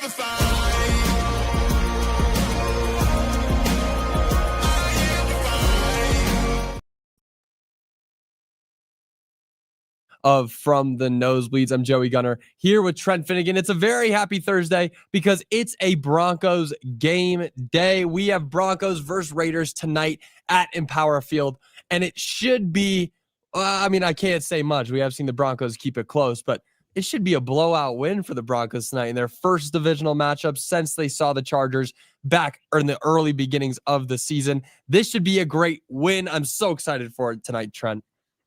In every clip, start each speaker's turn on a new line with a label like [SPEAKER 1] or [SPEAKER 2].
[SPEAKER 1] From the Nosebleeds. I'm Joey Gunnar here with Trent Finnegan. It's a very happy Thursday because it's a Broncos game day. We have Broncos versus Raiders tonight at Empower Field, and it should be, I can't say much. We have seen the Broncos keep it close, but it should be a blowout win for the Broncos tonight in their first divisional matchup since they saw the Chargers back in the early beginnings of the season. This should be a great win. I'm so excited for it tonight, Trent.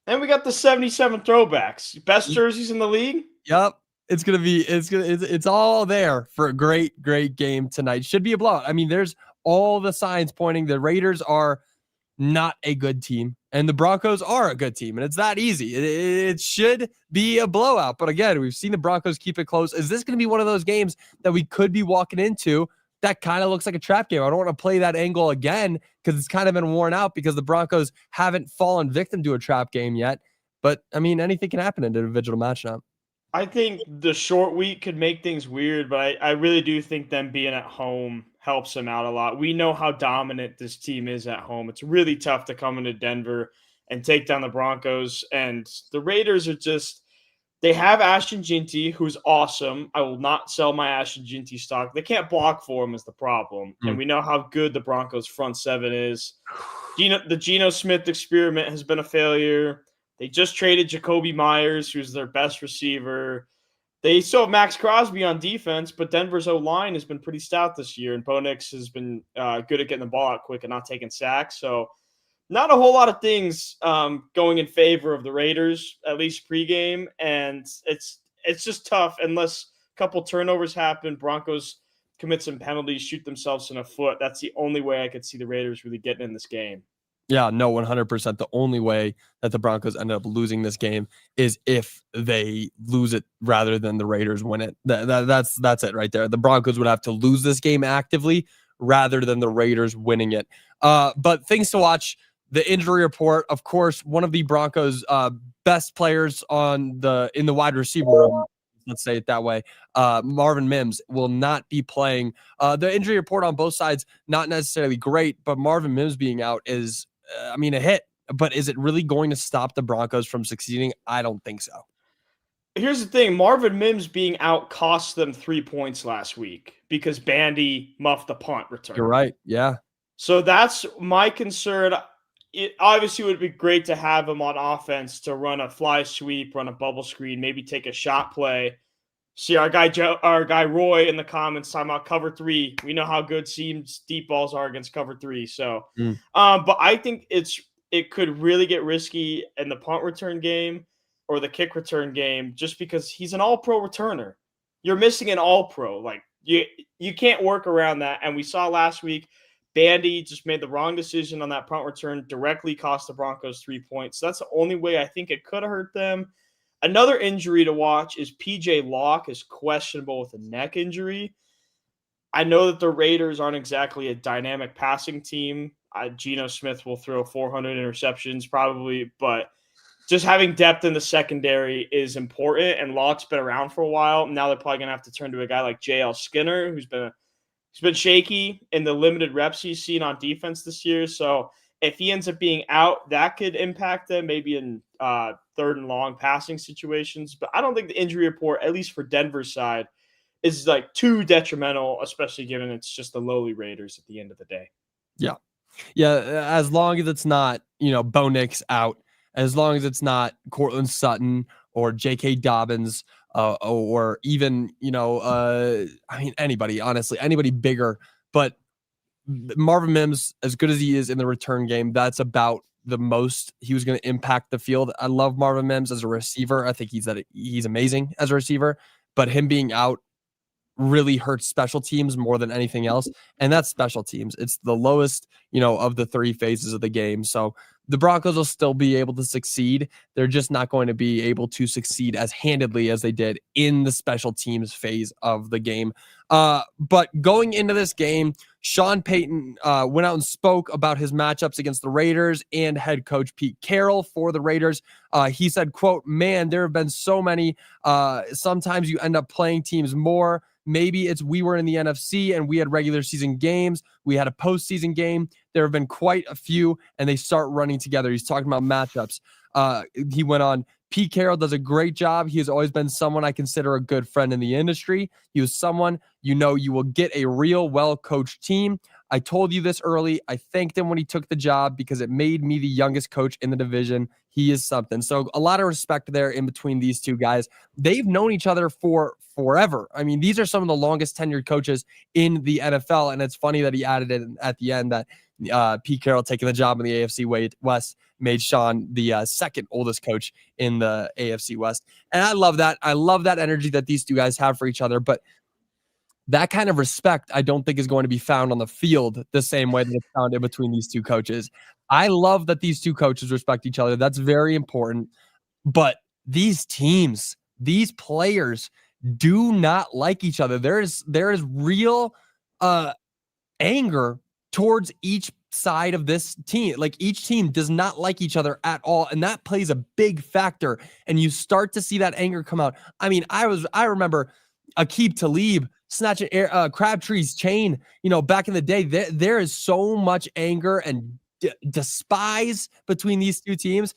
[SPEAKER 2] And we got the 77 throwbacks. Best jerseys in the league?
[SPEAKER 1] Yep. It's all there for a great game tonight. Should be a blowout. I mean, there's all the signs pointing the Raiders are not a good team and the Broncos are a good team, and it's that easy. It should be a blowout. But again, we've seen the Broncos keep it close. Is this going to be one of those games that we could be walking into that kind of looks like a trap game? I don't want to play that angle again because it's kind of been worn out because the Broncos haven't fallen victim to a trap game yet. But, I mean, anything can happen in a divisional matchup.
[SPEAKER 2] I think the short week could make things weird, but I really do think them being at home helps them out a lot. We know how dominant this team is at home. It's really tough to come into Denver and take down the Broncos. And the Raiders are just – they have Ashton Ginty, who's awesome. I will not sell my Ashton Ginty stock. They can't block for him is the problem. And we know how good the Broncos front seven is. The Geno Smith experiment has been a failure. They just traded Jacoby Myers, who's their best receiver. They still have Max Crosby on defense, but Denver's O-line has been pretty stout this year, and Bo Nix has been good at getting the ball out quick and not taking sacks. So not a whole lot of things going in favor of the Raiders, at least pregame, and it's just tough unless a couple turnovers happen, Broncos commit some penalties, shoot themselves in the foot. That's the only way I could see the Raiders really getting in this game.
[SPEAKER 1] Yeah, no, 100%. The only way that the Broncos end up losing this game is if they lose it rather than the Raiders win it. That's it right there. The Broncos would have to lose this game actively rather than the Raiders winning it. But things to watch. The injury report, of course, one of the Broncos' best players in the wide receiver room, let's say it that way, Marvin Mims will not be playing. The injury report on both sides, not necessarily great, but Marvin Mims being out is, a hit. But is it really going to stop the Broncos from succeeding? I don't think so.
[SPEAKER 2] Here's the thing. Marvin Mims being out cost them 3 points last week because Bandy muffed the punt return.
[SPEAKER 1] You're right. Yeah.
[SPEAKER 2] So that's my concern. It obviously would be great to have him on offense to run a fly sweep, run a bubble screen, maybe take a shot play. See our guy Roy in the comments talking about cover 3. We know how good seams deep balls are against cover 3. So, but I think it could really get risky in the punt return game or the kick return game just because he's an all-pro returner. You're missing an all-pro. Like you can't work around that. And we saw last week, Bandy just made the wrong decision on that punt return, directly cost the Broncos 3 points. So that's the only way I think it could have hurt them. Another injury to watch is P.J. Locke is questionable with a neck injury. I know that the Raiders aren't exactly a dynamic passing team. Geno Smith will throw 400 interceptions probably, but just having depth in the secondary is important, and Locke's been around for a while. Now they're probably going to have to turn to a guy like J.L. Skinner, who's been shaky in the limited reps he's seen on defense this year. So if he ends up being out, that could impact them maybe in third and long passing situations. But I don't think the injury report, at least for Denver's side, is like too detrimental, especially given it's just the lowly Raiders at the end of the day.
[SPEAKER 1] Yeah. Yeah. As long as it's not, Bo Nix out, as long as it's not Cortland Sutton or J.K. Dobbins, or even, anybody, honestly, anybody bigger. But Marvin Mims, as good as he is in the return game, that's about the most he was going to impact the field. I love Marvin Mims as a receiver. I think he's amazing as a receiver, but him being out really hurts special teams more than anything else. And that's special teams. It's the lowest, of the 3 phases of the game. So the Broncos will still be able to succeed. They're just not going to be able to succeed as handedly as they did in the special teams phase of the game. But going into this game, Sean Payton went out and spoke about his matchups against the Raiders and head coach Pete Carroll for the Raiders. He said, quote, "Man, there have been so many. Sometimes you end up playing teams more maybe it's we were in the NFC and we had regular season games. We had a postseason game. There have been quite a few, and they start running together. He's talking about matchups. He went on, Pete Carroll does a great job. He has always been someone I consider a good friend in the industry. He was someone, you will get a real well-coached team. I told you this early. I thanked him when he took the job because it made me the youngest coach in the division. He is something. So a lot of respect there in between these two guys. They've known each other for forever. I mean, these are some of the longest tenured coaches in the NFL. And it's funny that he added it at the end that Pete Carroll taking the job in the AFC West made Sean the second oldest coach in the AFC West. And I love that. I love that energy that these two guys have for each other. But that kind of respect, I don't think is going to be found on the field the same way that it's found in between these two coaches. I love that these two coaches respect each other. That's very important. But these teams, these players do not like each other. There is real anger towards each side of this team. Like each team does not like each other at all. And that plays a big factor. And you start to see that anger come out. I mean, I remember Aqib Talib snatching Crabtree's chain, back in the day. There is so much anger and despise between these two teams.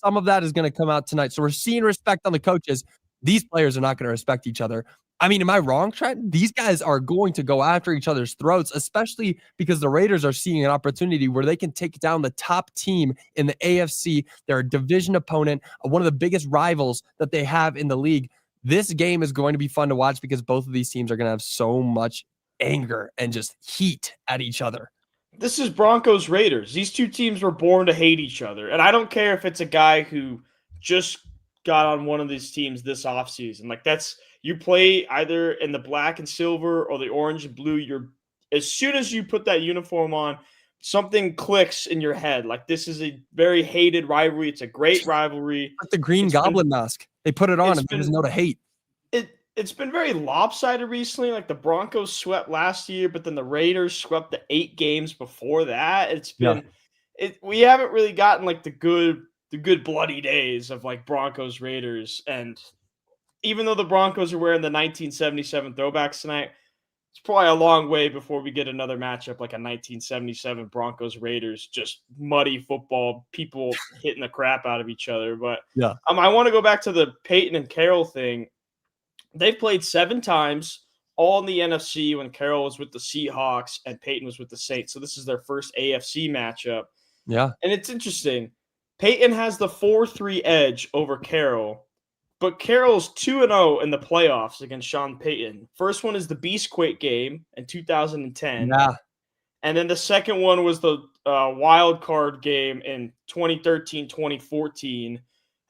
[SPEAKER 1] Some of that is going to come out tonight. So we're seeing respect on the coaches. These players are not going to respect each other. I mean, am I wrong, Trent? These guys are going to go after each other's throats, especially because the Raiders are seeing an opportunity where they can take down the top team in the AFC. They're a division opponent, one of the biggest rivals that they have in the league. This game is going to be fun to watch because both of these teams are going to have so much anger and just heat at each other.
[SPEAKER 2] This is Broncos Raiders. These two teams were born to hate each other. And I don't care if it's a guy who just got on one of these teams this offseason. Like you play either in the black and silver or the orange and blue. As soon as you put that uniform on, something clicks in your head. Like this is a very hated rivalry. It's a great rivalry.
[SPEAKER 1] Like the Green Goblin mask. They put it on and there's no to hate.
[SPEAKER 2] It's been very lopsided recently. Like the Broncos swept last year, but then the Raiders swept the 8 games before that. It's been we haven't really gotten like the good bloody days of like Broncos Raiders. And even though the Broncos are wearing the 1977 throwbacks tonight, it's probably a long way before we get another matchup like a 1977 Broncos Raiders, just muddy football, people hitting the crap out of each other. But I want to go back to the Payton and Carroll thing. They've played 7 times, all in the NFC when Carroll was with the Seahawks and Payton was with the Saints. So this is their first AFC matchup.
[SPEAKER 1] Yeah.
[SPEAKER 2] And it's interesting. Payton has the 4-3 edge over Carroll. But Carroll's 2-0 in the playoffs against Sean Payton. First one is the Beastquake game in 2010.
[SPEAKER 1] Yeah.
[SPEAKER 2] And then the second one was the wild card game in 2013-2014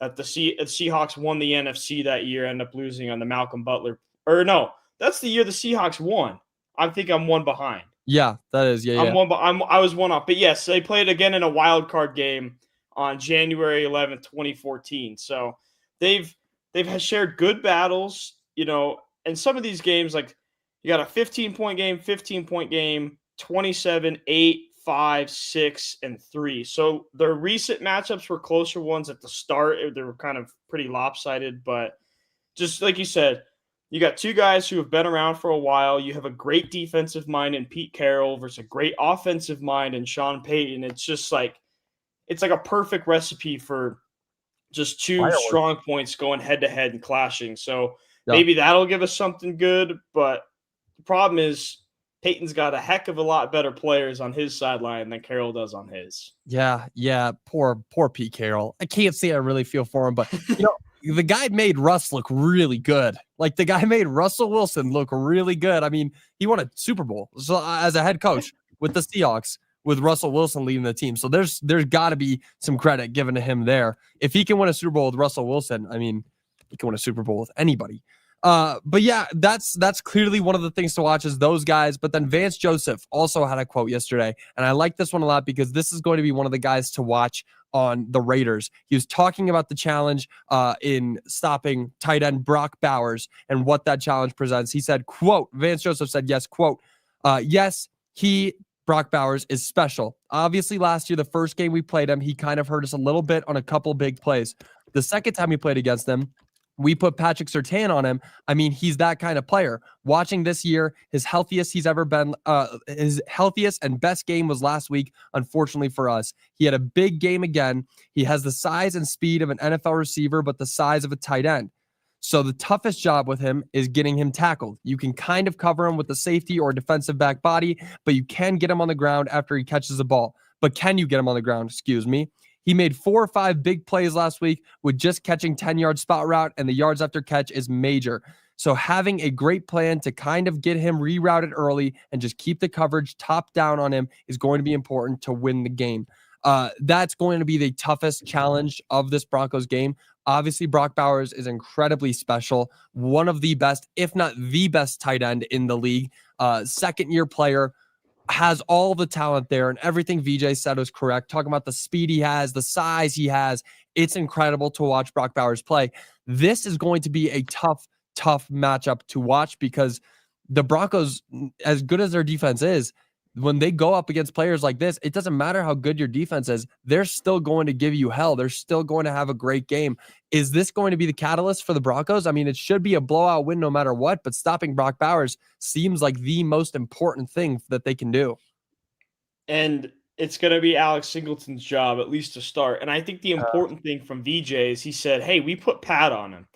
[SPEAKER 2] that the Seahawks won the NFC that year, ended up losing on the Malcolm Butler. Or no, that's the year the Seahawks won. I think I'm one behind.
[SPEAKER 1] Yeah, that is. Yeah,
[SPEAKER 2] I was one off. But yes, they played again in a wild card game on January 11th, 2014. So they've shared good battles, and some of these games, like you got a 15-point game, 15-point game, 27, 8, 5, 6, and 3. So their recent matchups were closer ones at the start. They were kind of pretty lopsided, but just like you said, you got two guys who have been around for a while. You have a great defensive mind in Pete Carroll versus a great offensive mind in Sean Payton. It's just like a perfect recipe for just two strong points going head-to-head and clashing. So maybe that'll give us something good, but the problem is Peyton's got a heck of a lot better players on his sideline than Carroll does on his.
[SPEAKER 1] Yeah. Poor Pete Carroll. I can't say I really feel for him, but the guy made Russ look really good. Like the guy made Russell Wilson look really good. I mean, he won a Super Bowl as a head coach with the Seahawks, with Russell Wilson leading the team. So there's got to be some credit given to him there. If he can win a Super Bowl with Russell Wilson, I mean, he can win a Super Bowl with anybody. But yeah, that's clearly one of the things to watch is those guys. But then Vance Joseph also had a quote yesterday, and I like this one a lot because this is going to be one of the guys to watch on the Raiders. He was talking about the challenge in stopping tight end Brock Bowers and what that challenge presents. He said, quote, Vance Joseph said, yes, quote, yes, Brock Bowers is special. Obviously, last year, the first game we played him, he kind of hurt us a little bit on a couple big plays. The second time we played against them, We put Patrick Surtain on him. I mean, he's that kind of player. Watching this year, his healthiest he's ever been, his healthiest and best game was last week, unfortunately for us. He had a big game again. He has the size and speed of an NFL receiver, but the size of a tight end. So the toughest job with him is getting him tackled. You can kind of cover him with the safety or defensive back body, but you can get him on the ground after he catches the ball. But can you get him on the ground? Excuse me. He made 4 or 5 big plays last week with just catching 10-yard spot route, and the yards after catch is major. So having a great plan to kind of get him rerouted early and just keep the coverage top down on him is going to be important to win the game. That's going to be the toughest challenge of this Broncos game. Obviously, Brock Bowers is incredibly special. One of the best, if not the best tight end in the league. Second-year player. Has all the talent there, and everything VJ said was correct. Talking about the speed he has, the size he has, it's incredible to watch Brock Bowers play. This is going to be a tough matchup to watch because the Broncos, as good as their defense is, when they go up against players like this, it doesn't matter how good your defense is. They're still going to give you hell. They're still going to have a great game. Is this going to be the catalyst for the Broncos? I mean, it should be a blowout win no matter what, but stopping Brock Bowers seems like the most important thing that they can do.
[SPEAKER 2] And it's going to be Alex Singleton's job, at least to start. And I think the important thing from VJ is he said, hey, we put Pat on him.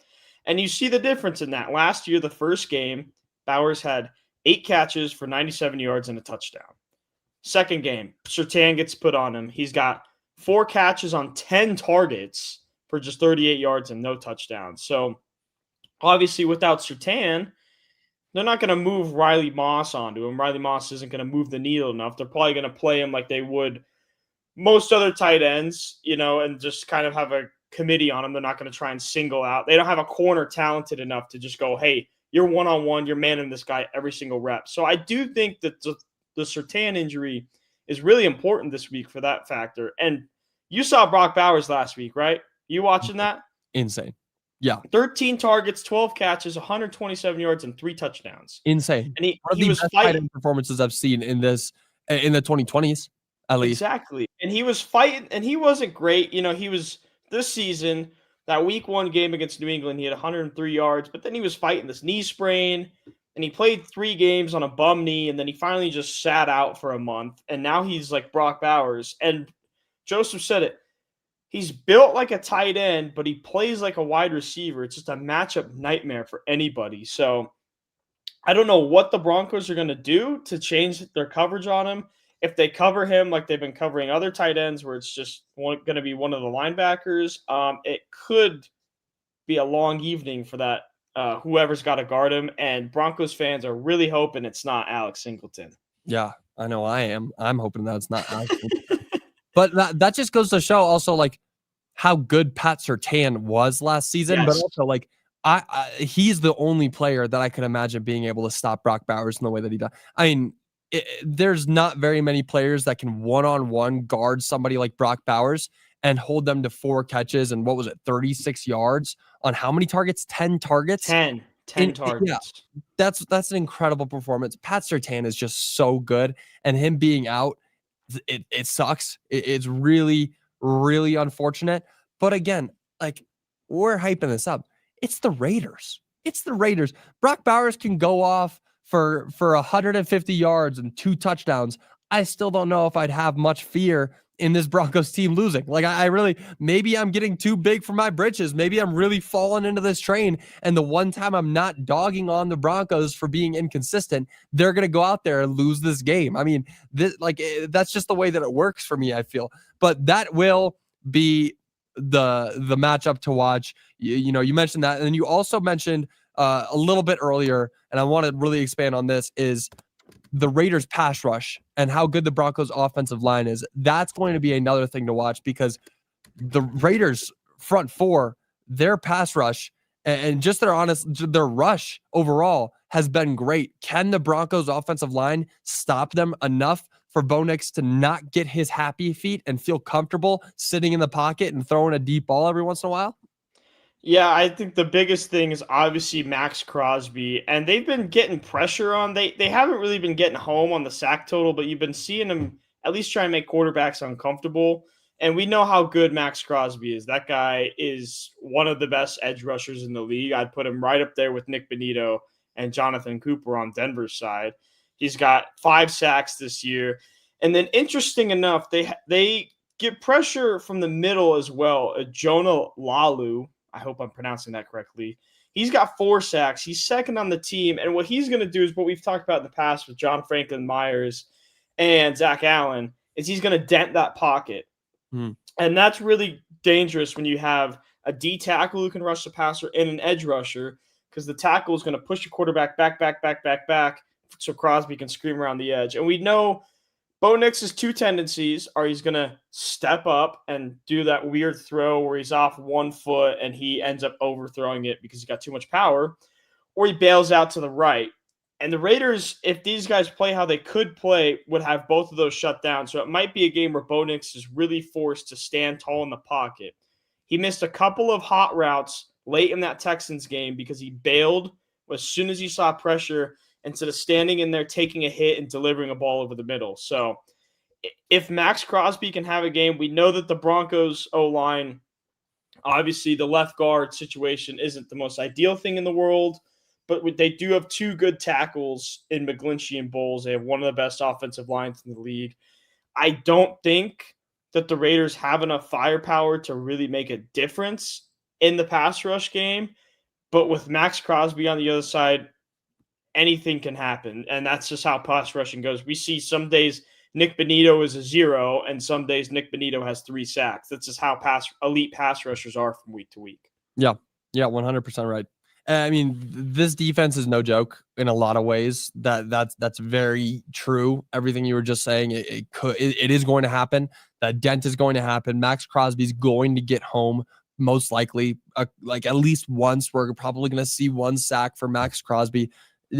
[SPEAKER 2] And you see the difference in that. Last year, the first game, Bowers had 8 catches for 97 yards and a touchdown. Second game, Surtain gets put on him. He's got 4 catches on 10 targets for just 38 yards and no touchdowns. So obviously without Surtain, they're not going to move Riley Moss onto him. Riley Moss isn't going to move the needle enough. They're probably going to play him like they would most other tight ends, and just kind of have a committee on him. They're not going to try and single out. They don't have a corner talented enough to just go, hey, you're one-on-one, you're manning this guy every single rep. So I do think that the Surtain injury is really important this week for that factor. And you saw Brock Bowers last week, right? You watching that?
[SPEAKER 1] Insane. Yeah.
[SPEAKER 2] 13 targets, 12 catches, 127 yards, and 3 touchdowns.
[SPEAKER 1] Insane.
[SPEAKER 2] And he
[SPEAKER 1] was fighting performances I've seen in the 2020s, at least.
[SPEAKER 2] Exactly. And he was fighting, and he wasn't great. He was this season. That week 1 game against New England, he had 103 yards, but then he was fighting this knee sprain, and he played 3 games on a bum knee, and then he finally just sat out for a month, and now he's like Brock Bowers. And Joseph said it. He's built like a tight end, but he plays like a wide receiver. It's just a matchup nightmare for anybody. So I don't know what the Broncos are going to do to change their coverage on him. If they cover him like they've been covering other tight ends where it's just going to be one of the linebackers, it could be a long evening for that whoever's got to guard him. And Broncos fans are really hoping it's not Alex Singleton.
[SPEAKER 1] Yeah, I know I am. I'm hoping that it's not Alex Singleton. But that just goes to show also like how good Pat Surtain was last season, yes. But also like he's the only player that I could imagine being able to stop Brock Bowers in the way that he does. I mean, there's not very many players that can one-on-one guard somebody like Brock Bowers and hold them to 4 catches and 36 yards on how many targets? 10 targets?
[SPEAKER 2] 10 targets.
[SPEAKER 1] Yeah, that's an incredible performance. Pat Surtain is just so good, and him being out, it sucks. It's really, really unfortunate. But again, like we're hyping this up. It's the Raiders. Brock Bowers can go off for 150 yards and 2 touchdowns. I still don't know if I'd have much fear in this Broncos team losing. Like I really, maybe I'm getting too big for my britches. Maybe I'm really falling into this train. And the one time I'm not dogging on the Broncos for being inconsistent, they're going to go out there and lose this game. I mean, that's just the way that it works for me, I feel. But that will be the matchup to watch. You mentioned that. And then you also mentioned a little bit earlier, and I want to really expand on this, is the Raiders pass rush and how good the Broncos offensive line is. That's going to be another thing to watch because the Raiders front 4, their pass rush and just their rush overall has been great. Can the Broncos offensive line stop them enough for Bo Nix to not get his happy feet and feel comfortable sitting in the pocket and throwing a deep ball every once in a while?
[SPEAKER 2] Yeah, I think the biggest thing is obviously Max Crosby, and they've been getting pressure on. They haven't really been getting home on the sack total, but you've been seeing them at least try and make quarterbacks uncomfortable. And we know how good Max Crosby is. That guy is one of the best edge rushers in the league. I'd put him right up there with Nick Bonito and Jonathan Cooper on Denver's side. He's got 5 sacks this year. And then interesting enough, they get pressure from the middle as well. Jonah Lalu, I hope I'm pronouncing that correctly. He's got 4 sacks. He's second on the team. And what he's going to do is what we've talked about in the past with John Franklin Myers and Zach Allen is he's going to dent that pocket. And that's really dangerous when you have a D tackle who can rush the passer and an edge rusher, because the tackle is going to push your quarterback back, so Crosby can scream around the edge. And we know Bo Nix's 2 tendencies are he's going to step up and do that weird throw where he's off 1 foot and he ends up overthrowing it because he's got too much power, or he bails out to the right. And the Raiders, if these guys play how they could play, would have both of those shut down. So it might be a game where Bo Nix is really forced to stand tall in the pocket. He missed a couple of hot routes late in that Texans game because he bailed as soon as he saw pressure instead of standing in there, taking a hit and delivering a ball over the middle. So if Max Crosby can have a game, we know that the Broncos O-line, obviously the left guard situation isn't the most ideal thing in the world, but they do have 2 good tackles in McGlinchey and Bowles. They have one of the best offensive lines in the league. I don't think that the Raiders have enough firepower to really make a difference in the pass rush game. But with Max Crosby on the other side, anything can happen. And that's just how pass rushing goes. We see some days Nick Bonito is a 0, and some days Nick Bonito has 3 sacks. That's just how elite pass rushers are from week to week.
[SPEAKER 1] Yeah, 100% right. I mean, this defense is no joke in a lot of ways. That's very true. Everything you were just saying, it is going to happen. That dent is going to happen. Max Crosby's going to get home most likely, like at least once. We're probably going to see 1 sack for Max Crosby,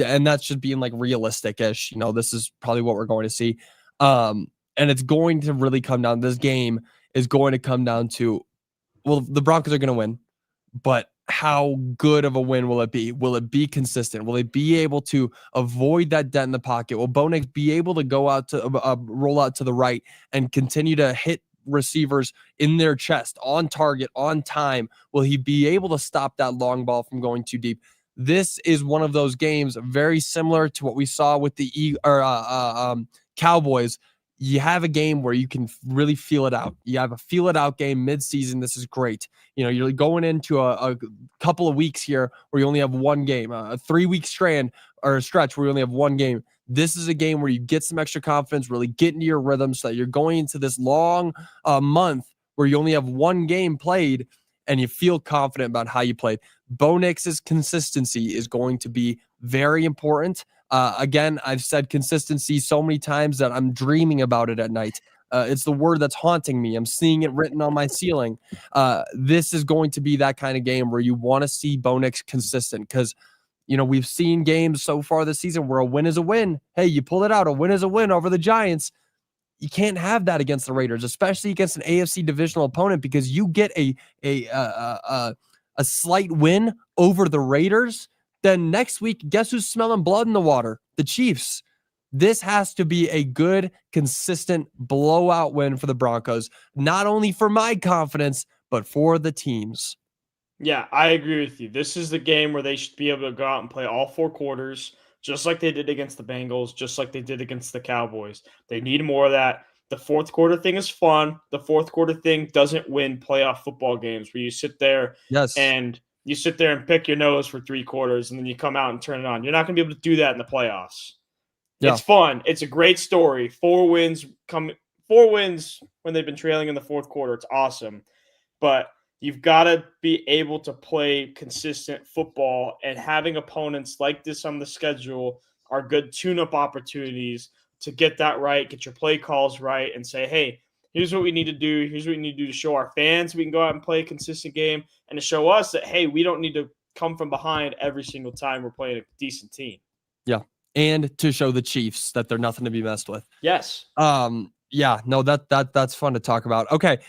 [SPEAKER 1] and that's just being like realistic-ish. This is probably what we're going to see. And it's going to really come down. This game is going to come down to, well, the Broncos are going to win, but how good of a win will it be? Will it be consistent? Will it be able to avoid that dent in the pocket? Will Bo Nix be able to go out to roll out to the right and continue to hit receivers in their chest, on target, on time? Will he be able to stop that long ball from going too deep? This is one of those games very similar to what we saw with the Cowboys. You have a game where you can really feel it out. You have a feel it out game mid-season. This is great. You're going into a couple of weeks here where you only have 1 game, a 3-week stretch where you only have 1 game. This is a game where you get some extra confidence, really get into your rhythm so that you're going into this long month where you only have 1 game played and you feel confident about how you played. Bo Nix's consistency is going to be very important. Again, I've said consistency so many times that I'm dreaming about it at night. It's the word that's haunting me. I'm seeing it written on my ceiling. This is going to be that kind of game where you want to see Bo Nix consistent, because we've seen games so far this season where a win is a win. Hey, you pull it out. A win is a win over the Giants. You can't have that against the Raiders, especially against an AFC divisional opponent, because you get a slight win over the Raiders. Then next week, guess who's smelling blood in the water? The Chiefs. This has to be a good, consistent blowout win for the Broncos, not only for my confidence, but for the teams.
[SPEAKER 2] Yeah, I agree with you. This is the game where they should be able to go out and play all 4 quarters, just like they did against the Bengals, just like they did against the Cowboys. They need more of that. The 4th quarter thing is fun. The 4th quarter thing doesn't win playoff football games where you sit there and pick your nose for 3 quarters and then you come out and turn it on. You're not going to be able to do that in the playoffs. Yeah. It's fun. It's a great story. 4 wins when they've been trailing in the 4th quarter. It's awesome. But you've got to be able to play consistent football, and having opponents like this on the schedule are good tune-up opportunities to get that right, get your play calls right, and say, hey, here's what we need to do. Here's what we need to do to show our fans we can go out and play a consistent game, and to show us that, hey, we don't need to come from behind every single time we're playing a decent team.
[SPEAKER 1] Yeah, and to show the Chiefs that they're nothing to be messed with.
[SPEAKER 2] Yes.
[SPEAKER 1] Yeah, no, that's fun to talk about. Okay.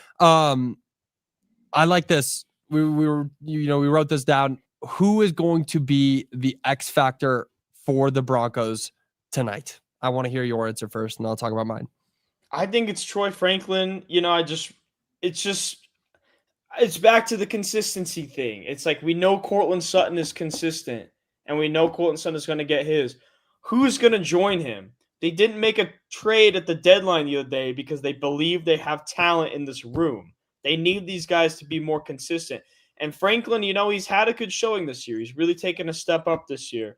[SPEAKER 1] I like this. We wrote this down. Who is going to be the X factor for the Broncos tonight? I want to hear your answer first, and I'll talk about mine.
[SPEAKER 2] I think it's Troy Franklin. it's back to the consistency thing. It's like we know Cortland Sutton is consistent, and we know Cortland Sutton is going to get his. Who's going to join him? They didn't make a trade at the deadline the other day because they believe they have talent in this room. They need these guys to be more consistent. And Franklin, he's had a good showing this year. He's really taken a step up this year.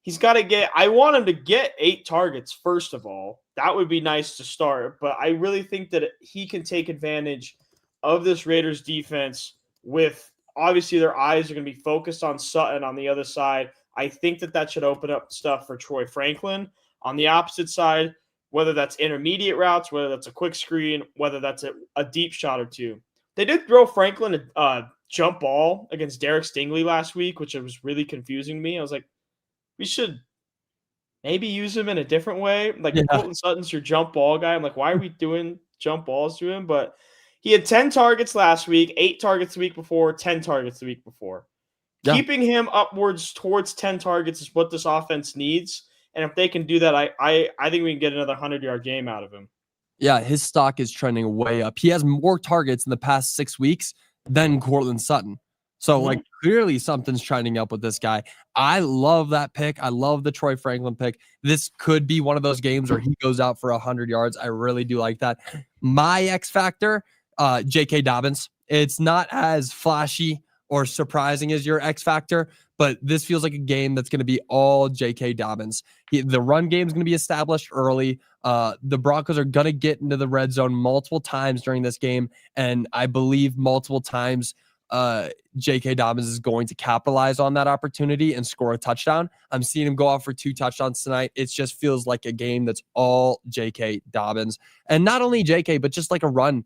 [SPEAKER 2] He's got to I want him to get 8 targets, first of all. That would be nice to start. But I really think that he can take advantage of this Raiders defense with, obviously, their eyes are going to be focused on Sutton on the other side. I think that should open up stuff for Troy Franklin. On the opposite side, whether that's intermediate routes, whether that's a quick screen, whether that's a deep shot or two. They did throw Franklin a jump ball against Derek Stingley last week, which was really confusing to me. I was like, we should maybe use him in a different way. Like, Cortland Sutton's your jump ball guy. I'm like, why are we doing jump balls to him? But he had 10 targets last week, 8 targets the week before, 10 targets the week before. Yeah. Keeping him upwards towards 10 targets is what this offense needs. And if they can do that, I think we can get another 100-yard game out of him.
[SPEAKER 1] Yeah, his stock is trending way up. He has more targets in the past 6 weeks than Cortland Sutton. So, clearly something's trending up with this guy. I love that pick. I love the Troy Franklin pick. This could be one of those games where he goes out for 100 yards. I really do like that. My X factor, J.K. Dobbins. It's not as flashy or surprising as your X factor, but this feels like a game that's going to be all J.K. Dobbins. The run game is going to be established early. The Broncos are going to get into the red zone multiple times during this game, and I believe multiple times J.K. Dobbins is going to capitalize on that opportunity and score a touchdown. I'm seeing him go off for 2 touchdowns tonight. It just feels like a game that's all J.K. Dobbins, and not only J.K., but just like a run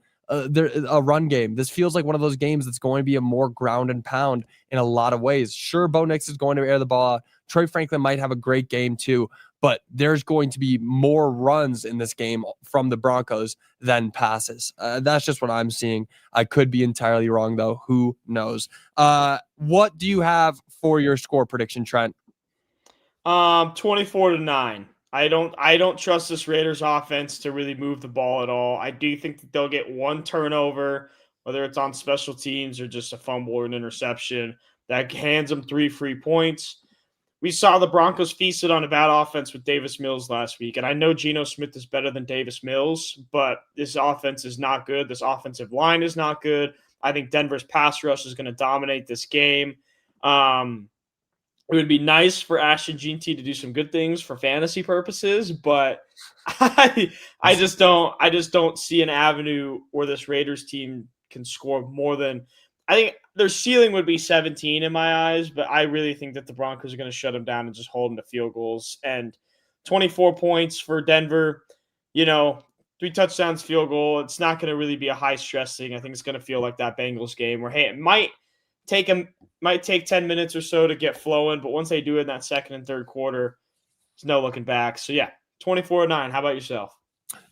[SPEAKER 1] game. This feels like one of those games that's going to be a more ground and pound in a lot of ways. Sure, Bo Nix is going to air the ball out. Troy Franklin might have a great game too, but there's going to be more runs in this game from the Broncos than passes. That's just what I'm seeing. I could be entirely wrong, though. Who knows? What do you have for your score prediction, Trent?
[SPEAKER 2] 24-9. I don't trust this Raiders offense to really move the ball at all. I do think that they'll get one turnover, whether it's on special teams or just a fumble or an interception, that hands them 3 free points. We saw the Broncos feasted on a bad offense with Davis Mills last week, and I know Geno Smith is better than Davis Mills, but this offense is not good. This offensive line is not good. I think Denver's pass rush is going to dominate this game. It would be nice for Ashton Jeanty to do some good things for fantasy purposes, but I just don't see an avenue where this Raiders team can score more than, I think their ceiling would be 17 in my eyes, but I really think that the Broncos are going to shut them down and just hold them to field goals. And 24 points for Denver, 3 touchdowns, field goal. It's not going to really be a high stress thing. I think it's going to feel like that Bengals game where, hey, it might take 10 minutes or so to get flowing, but once they do it in that second and third quarter, there's no looking back. So yeah, 24-9. How about yourself?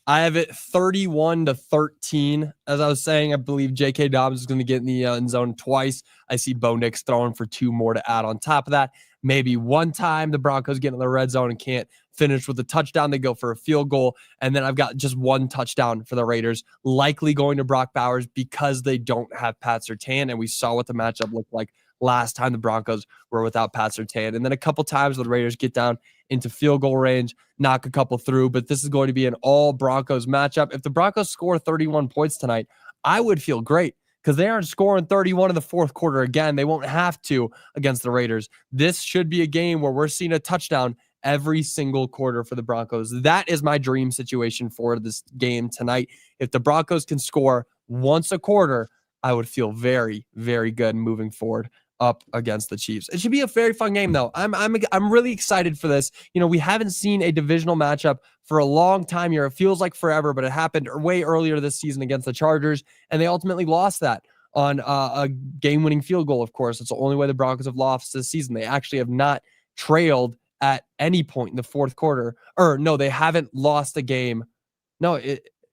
[SPEAKER 1] I have it 31-13. As I was saying, I believe J.K. Dobbins is going to get in the end zone twice. I see Bo Nix throwing for 2 more to add on top of that. Maybe one time the Broncos get in the red zone and can't finish with a touchdown. They go for a field goal. And then I've got just 1 touchdown for the Raiders, likely going to Brock Bowers because they don't have Pat Surtain. And we saw what the matchup looked like last time the Broncos were without Pat Surtain. And then a couple times the Raiders get down into field goal range, knock a couple through. But this is going to be an all Broncos matchup. If the Broncos score 31 points tonight, I would feel great, because they aren't scoring 31 in the fourth quarter again. They won't have to against the Raiders. This should be a game where we're seeing a touchdown every single quarter for the Broncos. That is my dream situation for this game tonight. If the Broncos can score once a quarter, I would feel very, very good moving forward up against the Chiefs. It should be a very fun game, though. I'm really excited for this. We haven't seen a divisional matchup for a long time here. It feels like forever, but it happened way earlier this season against the Chargers, and they ultimately lost that on a game-winning field goal, of course. It's the only way the Broncos have lost this season. They actually have not trailed at any point in the fourth quarter. Or, no, they haven't lost a game. No,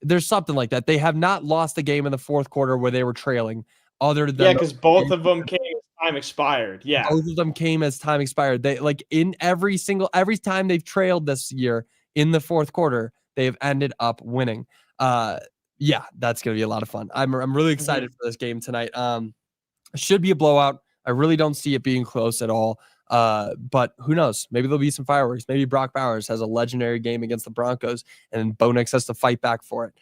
[SPEAKER 1] there's something like that. They have not lost a game in the fourth quarter where they were trailing. Other than
[SPEAKER 2] because both of them came as time expired. Yeah,
[SPEAKER 1] both of them came as time expired. They in every time they've trailed this year in the fourth quarter, they've ended up winning. Yeah, that's going to be a lot of fun. I'm really excited
[SPEAKER 2] Mhm.
[SPEAKER 1] for this game tonight. It should be a blowout. I really don't see it being close at all. But who knows? Maybe there'll be some fireworks. Maybe Brock Bowers has a legendary game against the Broncos and Bo Nix has to fight back for it.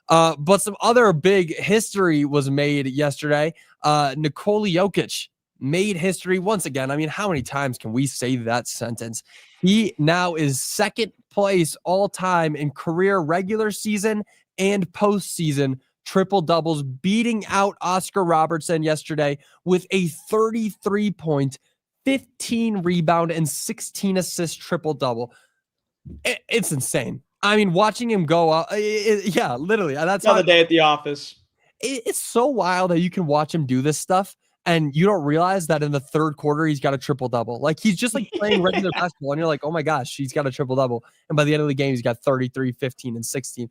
[SPEAKER 1] But some other big history was made yesterday. Nikola Jokic made history once again. I mean, how many times can we say that sentence? He now is second place all time in career regular season and postseason triple doubles, beating out Oscar Robertson yesterday with a 33 point, 15 rebound, and 16 assist triple double. It's insane. I mean, watching him go up, yeah, literally. That's
[SPEAKER 2] Another
[SPEAKER 1] how
[SPEAKER 2] day at the office.
[SPEAKER 1] it's so wild that you can watch him do this stuff and you don't realize that in the third quarter he's got a triple double. Like he's just like playing regular basketball and you're like, oh my gosh, he's got a triple double. And by the end of the game, he's got 33, 15, and 16.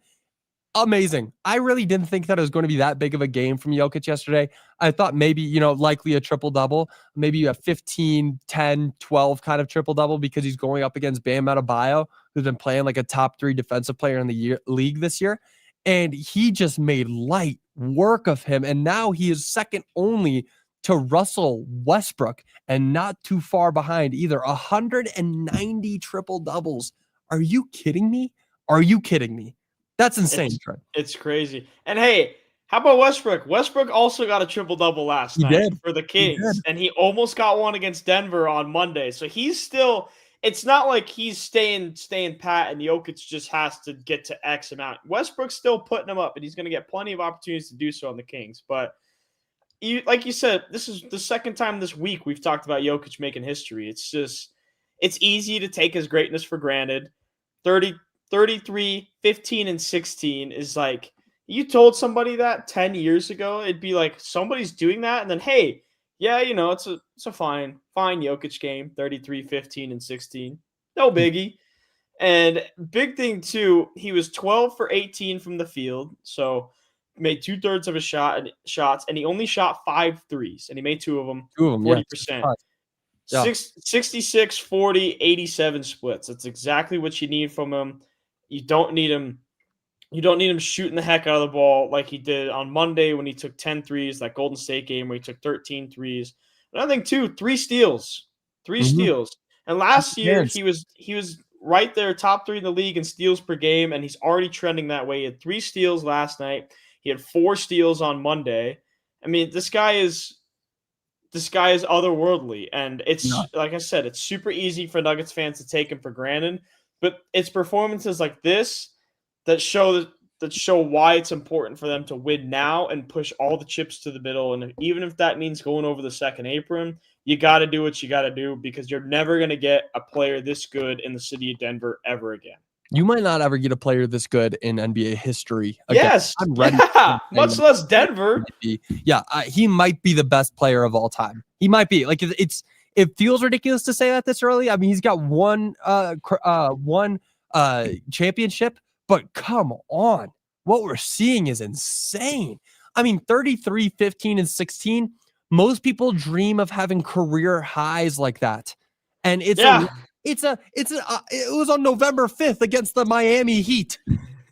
[SPEAKER 1] Amazing. I really didn't think that it was going to be that big of a game from Jokic yesterday. I thought maybe, likely a triple double, maybe a 15, 10, 12 kind of triple double because he's going up against Bam Adebayo, who's been playing like a top 3 defensive player in the league this year. And he just made light work of him. And now he is second only to Russell Westbrook and not too far behind either. 190 triple doubles. Are you kidding me? Are you kidding me? That's insane, Trent.
[SPEAKER 2] It's crazy. And hey, how about Westbrook? Westbrook also got a triple-double last night for the Kings, and he almost got one against Denver on Monday. So he's still – it's not like he's staying pat and Jokic just has to get to X amount. Westbrook's still putting him up, and he's going to get plenty of opportunities to do so on the Kings. But like you said, this is the second time this week we've talked about Jokic making history. It's just – it's easy to take his greatness for granted. 33, 15, and 16 is like, you told somebody that 10 years ago, it'd be like somebody's doing that. And then, hey, yeah, it's a fine Jokic game, 33, 15, and 16. No biggie. And big thing too, he was 12 for 18 from the field. So made 2/3 of his shots, and he only shot 5 threes, and he made 2 of them, 40%.
[SPEAKER 1] Yeah.
[SPEAKER 2] 66, 40, 87 splits. That's exactly what you need from him. You don't need him shooting the heck out of the ball like he did on Monday when he took 10 threes, that Golden State game where he took 13 threes. Another thing too, 3 steals. 3 steals. And last year he was right there, top 3 in the league in steals per game, and he's already trending that way. He had 3 steals last night. He had 4 steals on Monday. I mean, this guy is otherworldly, and it's like I said, it's super easy for Nuggets fans to take him for granted. But it's performances like this that show why it's important for them to win now and push all the chips to the middle. And even if that means going over the second apron, you got to do what you got to do because you're never going to get a player this good in the city of Denver ever again.
[SPEAKER 1] You might not ever get a player this good in NBA history again.
[SPEAKER 2] Yes, I'm ready. Yeah, much less Denver.
[SPEAKER 1] He might be the best player of all time. He might be. Like it feels ridiculous to say that this early. I mean, he's got one championship, but come on. What we're seeing is insane. I mean, 33, 15, and 16. Most people dream of having career highs like that. And it was on November 5th against the Miami Heat.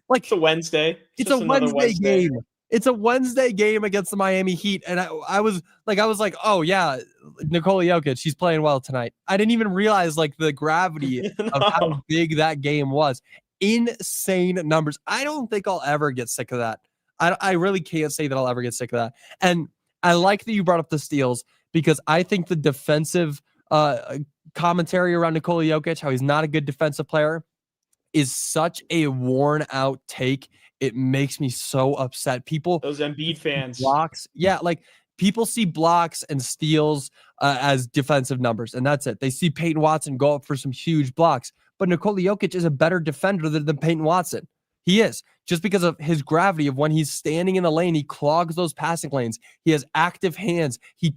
[SPEAKER 1] Like
[SPEAKER 2] it's a Wednesday.
[SPEAKER 1] It's a Wednesday game. It's a Wednesday game against the Miami Heat. And I was like, oh yeah, Nikola Jokic, she's playing well tonight. I didn't even realize like the gravity of how big that game was. Insane numbers. I don't think I'll ever get sick of that. I really can't say that I'll ever get sick of that. And I like that you brought up the steals because I think the defensive commentary around Nikola Jokic, how he's not a good defensive player, is such a worn out take. It makes me so upset. Those
[SPEAKER 2] Embiid fans,
[SPEAKER 1] blocks, like people see blocks and steals as defensive numbers, and that's it. They see Payton Watson go up for some huge blocks, but Nikola Jokic is a better defender than Payton Watson. He is, just because of his gravity of when he's standing in the lane, he clogs those passing lanes. He has active hands. He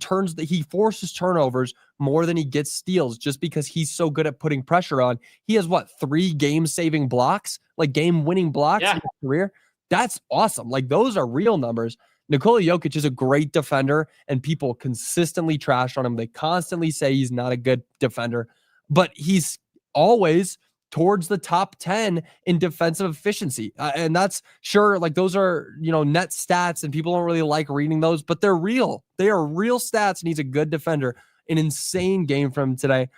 [SPEAKER 1] forces turnovers more than he gets steals just because he's so good at putting pressure on. He has 3 game-saving blocks, like game-winning blocks in his career. That's awesome. Like those are real numbers. Nikola Jokic is a great defender, and people consistently trash on him. They constantly say he's not a good defender, but he's always towards the top 10 in defensive efficiency. And that's sure, like those are, net stats and people don't really like reading those, but they're real. They are real stats, and he's a good defender. An insane game from him today.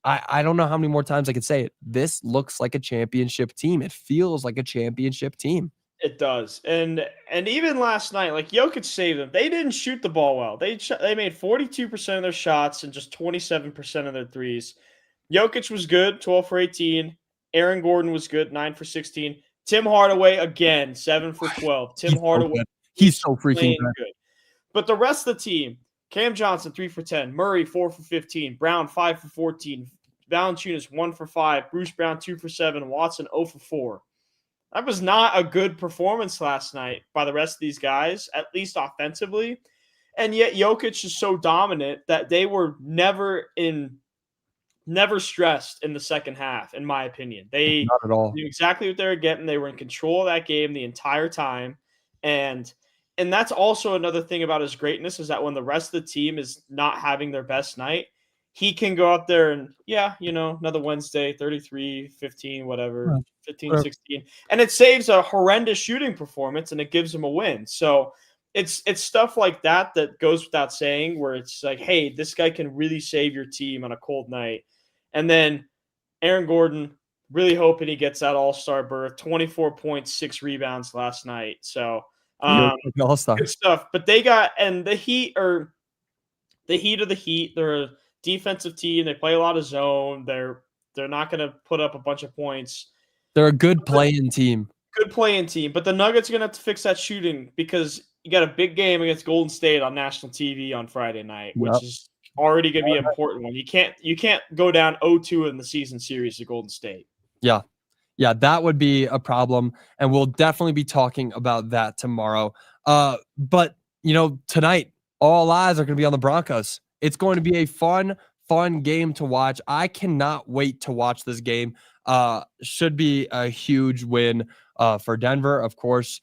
[SPEAKER 1] I don't know how many more times I could say it. This looks like a championship team. It feels like a championship team.
[SPEAKER 2] It does. And even last night, like Jokic saved them. They didn't shoot the ball well. They made 42% of their shots and just 27% of their threes. Jokic was good, 12 for 18. Aaron Gordon was good, 9 for 16. Tim Hardaway, again, 7 for 12. Tim Hardaway.
[SPEAKER 1] He's so freaking
[SPEAKER 2] good. But the rest of the team, Cam Johnson, 3 for 10. Murray, 4 for 15. Brown, 5 for 14. Valanciunas, 1 for 5. Bruce Brown, 2 for 7. Watson, 0 for 4. That was not a good performance last night by the rest of these guys, at least offensively. And yet Jokic is so dominant that they were never stressed in the second half, in my opinion. They
[SPEAKER 1] not at all
[SPEAKER 2] knew exactly what they were getting. They were in control of that game the entire time. And that's also another thing about his greatness, is that when the rest of the team is not having their best night, he can go out there and, another Wednesday, 33, 15, whatever, 15, 16. And it saves a horrendous shooting performance, and it gives him a win. So it's stuff like that that goes without saying, where it's like, hey, this guy can really save your team on a cold night. And then Aaron Gordon, really hoping he gets that all-star berth, 24 points, 6 rebounds last night. So good stuff. But they got – and the Heat are the Heat of the Heat. They're a defensive team. They play a lot of zone. They're not going to put up a bunch of points.
[SPEAKER 1] They're a good playing team.
[SPEAKER 2] Good playing team. But the Nuggets are going to have to fix that shooting, because you got a big game against Golden State on national TV on Friday night, which is already going to be an important one. You can't go down 0-2 in the season series to Golden State.
[SPEAKER 1] Yeah, that would be a problem, and we'll definitely be talking about that tomorrow. But tonight, all eyes are going to be on the Broncos. It's going to be a fun game to watch. I cannot wait to watch this game. Should be a huge win for Denver. Of course,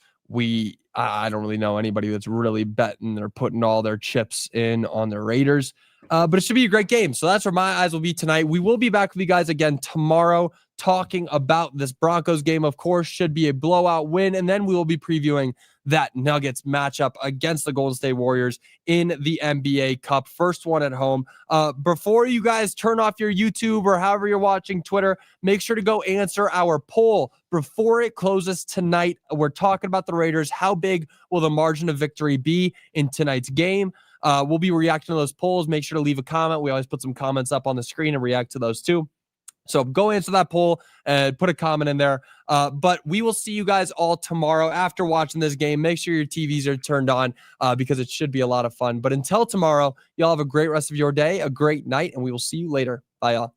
[SPEAKER 1] I don't really know anybody that's really betting or putting all their chips in on the Raiders. But it should be a great game. So that's where my eyes will be tonight. We will be back with you guys again tomorrow talking about this Broncos game. Of course, should be a blowout win. And then we will be previewing that Nuggets matchup against the Golden State Warriors in the NBA Cup. First one at home. Before you guys turn off your YouTube or however you're watching Twitter, make sure to go answer our poll before it closes tonight. We're talking about the Raiders. How big will the margin of victory be in tonight's game? We'll be reacting to those polls. Make sure to leave a comment. We always put some comments up on the screen and react to those too. So go answer that poll and put a comment in there. But we will see you guys all tomorrow after watching this game. Make sure your TVs are turned on because it should be a lot of fun. But until tomorrow, y'all have a great rest of your day, a great night, and we will see you later. Bye, y'all.